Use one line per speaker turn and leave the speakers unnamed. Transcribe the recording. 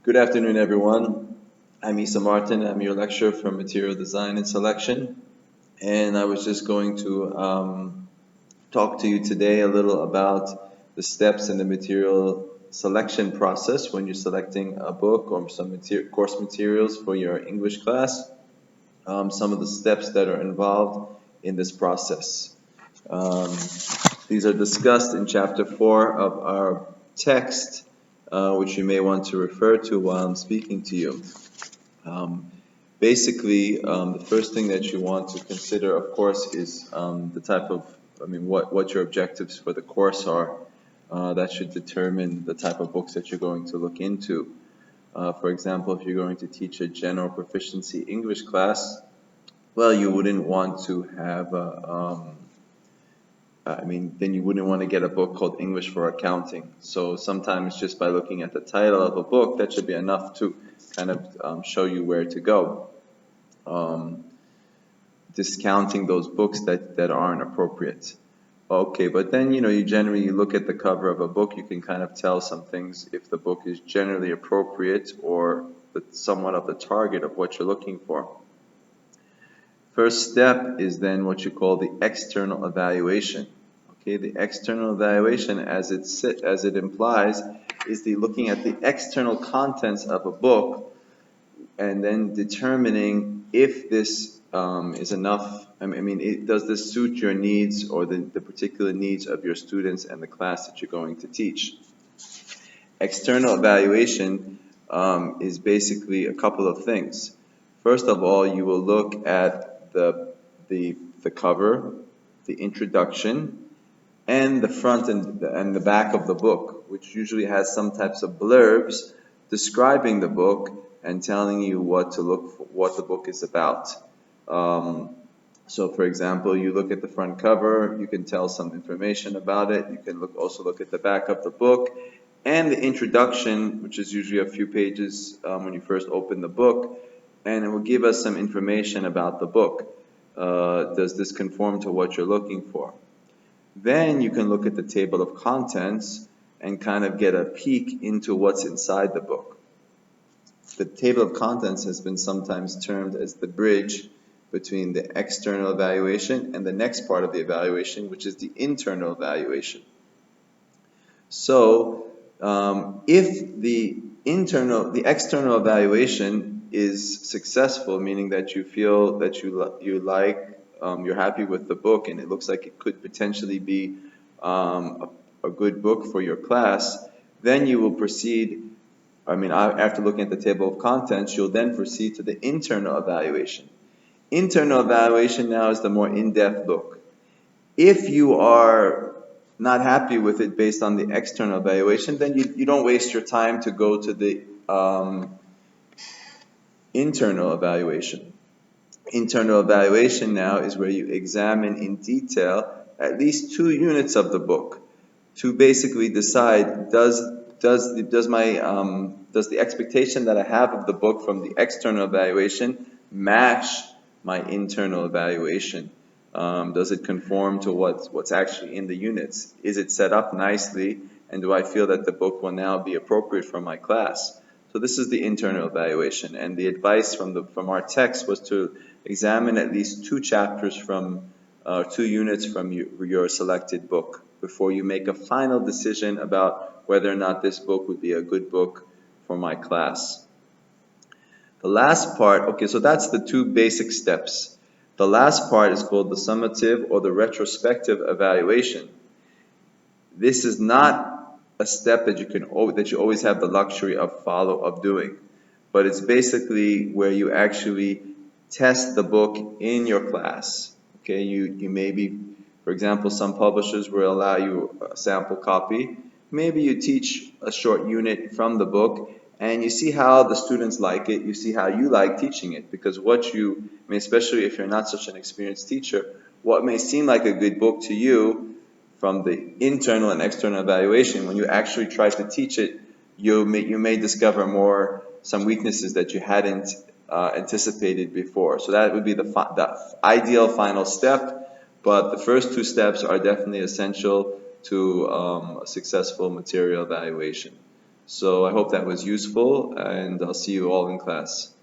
Good afternoon, everyone. I'm Isa Martin. I'm your lecturer for Material Design and Selection. And I was just going to talk to you today a little about the steps in the material selection process when you're selecting a book or some course materials for your English class, some of the steps that are involved in this process. Um, these are discussed in chapter 4 of our text, which you may want to refer to while I'm speaking to you. Um, the first thing that you want to consider, of course, is the type of, what your objectives for the course are. That should determine the type of books that you're going to look into. For example, if you're going to teach a general proficiency English class, well, you wouldn't want to have then you wouldn't want to get a book called English for Accounting. So sometimes just by looking at the title of a book, that should be enough to kind of show you where to go. Discounting those books that aren't appropriate. Okay, but then you generally look at the cover of a book, you can kind of tell some things if the book is generally appropriate or somewhat of the target of what you're looking for. First step is then what you call the external evaluation. Okay, the external evaluation, as it implies, is the looking at the external contents of a book and then determining if this is enough. Does this suit your needs or the particular needs of your students and the class that you're going to teach? External evaluation is basically a couple of things. First of all, you will look at the cover, the introduction, and the front and the back of the book, which usually has some types of blurbs describing the book and telling you what to look for, what the book is about. So, for example, you look at the front cover, you can tell some information about it. You can also look at the back of the book and the introduction, which is usually a few pages when you first open the book, and it will give us some information about the book. Does this conform to what you're looking for? Then you can look at the table of contents and kind of get a peek into what's inside the book. The table of contents has been sometimes termed as the bridge between the external evaluation and the next part of the evaluation, which is the internal evaluation. So, if the external evaluation is successful, meaning that you feel that you're happy with the book and it looks like it could potentially be a good book for your class, then you will proceed. After looking at the table of contents, you'll then proceed to the internal evaluation. Internal evaluation now is the more in-depth look. If you are not happy with it based on the external evaluation, then you don't waste your time to go to the internal evaluation. Internal evaluation now is where you examine in detail at least 2 units of the book to basically decide does the expectation that I have of the book from the external evaluation match my internal evaluation? Does it conform to what's actually in the units? Is it set up nicely? And do I feel that the book will now be appropriate for my class? So this is the internal evaluation. And the advice from our text was to examine at least 2 chapters from 2 units from your selected book before you make a final decision about whether or not this book would be a good book for my class. The last part, okay, so that's the 2 basic steps. The last part is called the summative or the retrospective evaluation. This is not a step that you always have the luxury of doing, but it's basically where you actually test the book in your class. Okay, you maybe, for example, some publishers will allow you a sample copy. Maybe you teach a short unit from the book and you see how the students like it, you see how you like teaching it, because especially if you're not such an experienced teacher, what may seem like a good book to you from the internal and external evaluation, when you actually try to teach it, you may discover some weaknesses that you hadn't anticipated before. So that would be the ideal final step, but the first 2 steps are definitely essential to a successful material evaluation. So I hope that was useful, and I'll see you all in class.